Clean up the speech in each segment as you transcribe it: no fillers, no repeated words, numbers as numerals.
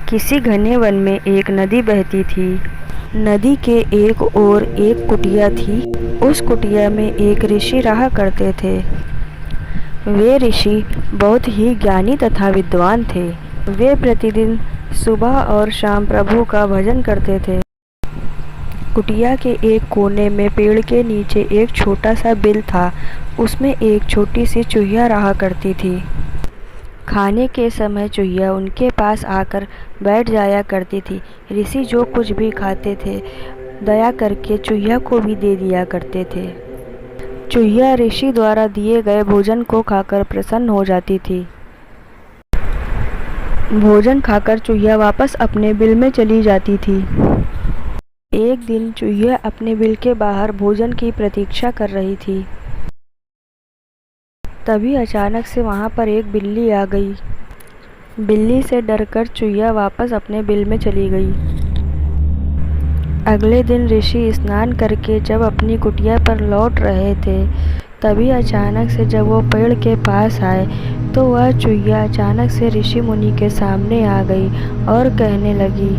किसी घने वन में एक नदी बहती थी। नदी के एक ओर एक कुटिया थी। उस कुटिया में एक ऋषि रहा करते थे। वे ऋषि बहुत ही ज्ञानी तथा विद्वान थे। वे प्रतिदिन सुबह और शाम प्रभु का भजन करते थे। कुटिया के एक कोने में पेड़ के नीचे एक छोटा सा बिल था। उसमें एक छोटी सी चूहिया रहा करती थी। खाने के समय चूहिया उनके पास आकर बैठ जाया करती थी। ऋषि जो कुछ भी खाते थे दया करके चूहिया को भी दे दिया करते थे। चूहिया ऋषि द्वारा दिए गए भोजन को खाकर प्रसन्न हो जाती थी। भोजन खाकर चूहिया वापस अपने बिल में चली जाती थी। एक दिन चूहिया अपने बिल के बाहर भोजन की प्रतीक्षा कर रही थी। तभी अचानक से वहाँ पर एक बिल्ली आ गई। बिल्ली से डरकर चूहिया वापस अपने बिल में चली गई। अगले दिन ऋषि स्नान करके जब अपनी कुटिया पर लौट रहे थे, तभी अचानक से जब वो पेड़ के पास आए तो वह चूहिया अचानक से ऋषि मुनि के सामने आ गई और कहने लगी,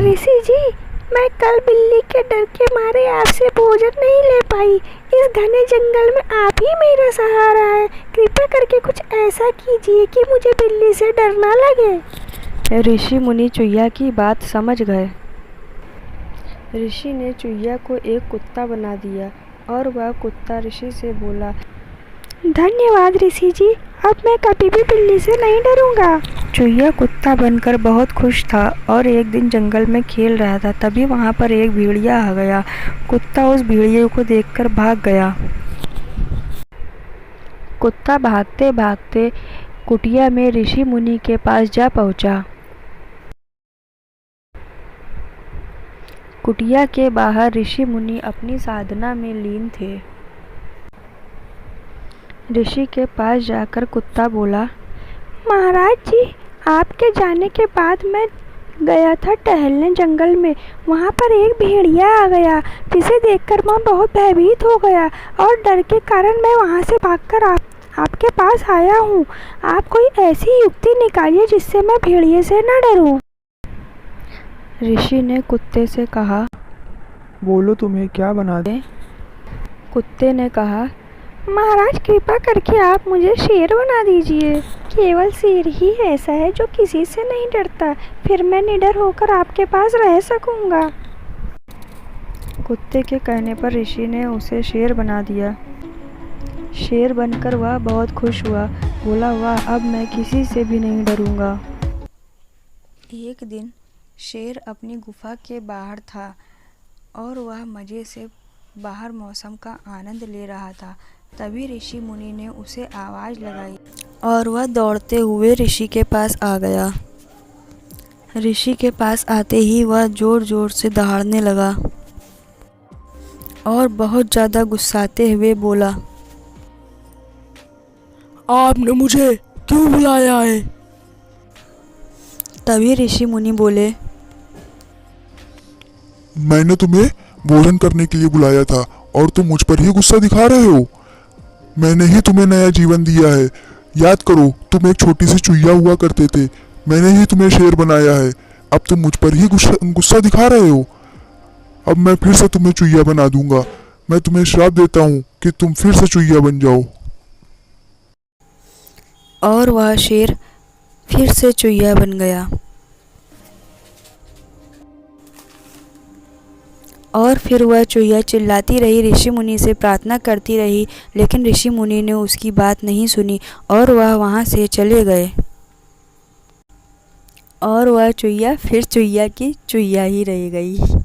ऋषि जी, मैं कल बिल्ली के डर के मारे आपसे भोजन नहीं ले पाई। इस घने जंगल में आप ही मेरा सहारा है। कृपया करके कुछ ऐसा कीजिए कि मुझे बिल्ली से डर ना लगे। ऋषि मुनि चूहिया की बात समझ गए। ऋषि ने चूहिया को एक कुत्ता बना दिया और वह कुत्ता ऋषि से बोला, धन्यवाद ऋषि जी, अब मैं कभी भी बिल्ली से नहीं डरूंगा। चूहिया कुत्ता बनकर बहुत खुश था और एक दिन जंगल में खेल रहा था। तभी वहाँ पर एक भेड़िया आ गया। कुत्ता उस भेड़िए को देखकर भाग गया। कुत्ता भागते भागते कुटिया में ऋषि मुनि के पास जा पहुँचा। कुटिया के बाहर ऋषि मुनि अपनी साधना में लीन थे। ऋषि के पास जाकर कुत्ता बोला, महाराज जी, आपके जाने के बाद मैं गया था टहलने जंगल में। वहाँ पर एक भेड़िया आ गया, जिसे देखकर मैं बहुत भयभीत हो गया और डर के कारण मैं वहाँ से भागकर आपके पास आया हूँ। आप कोई ऐसी युक्ति निकालिए जिससे मैं भेड़िए से न डरूँ। ऋषि ने कुत्ते से कहा, बोलो तुम्हें क्या बना दे। कुत्ते ने कहा, महाराज कृपा करके आप मुझे शेर बना दीजिए। केवल शेर ही ऐसा है जो किसी से नहीं डरता, फिर मैं निडर होकर आपके पास रह सकूंगा। कुत्ते के कहने पर ऋषि ने उसे शेर बना दिया। शेर बनकर वह बहुत खुश हुआ। बोला, वाह, अब मैं किसी से भी नहीं डरूंगा। एक दिन शेर अपनी गुफा के बाहर था और वह मज़े से बाहर मौसम का आनंद ले रहा था। तभी ऋषि मुनि ने उसे आवाज़ लगाई और वह दौड़ते हुए ऋषि के पास आ गया। ऋषि के पास आते ही वह ज़ोर ज़ोर से दहाड़ने लगा और बहुत ज़्यादा गुस्साते हुए बोला, आपने मुझे क्यों बुलाया है? तभी ऋषि मुनि बोले, मैंने तुम्हें भोजन करने के लिए बुलाया था और तुम मुझ पर ही गुस्सा दिखा रहे हो। मैंने ही तुम्हें नया जीवन दिया है। याद करो, तुम एक छोटी सी चूहिया हुआ करते थे। मैंने ही तुम्हें शेर बनाया है। अब तुम मुझ पर ही गुस्सा दिखा रहे हो। अब मैं फिर से तुम्हें चूहिया बना दूंगा। मैं तुम्हें श्राप देता हूँ कि तुम फिर से चूहिया बन जाओ। और वह शेर फिर से चूहिया बन गया। और फिर वह चूहिया चिल्लाती रही, ऋषि मुनि से प्रार्थना करती रही, लेकिन ऋषि मुनि ने उसकी बात नहीं सुनी और वह वहाँ से चले गए। और वह चूहिया फिर चूहिया की चूहिया ही रह गई।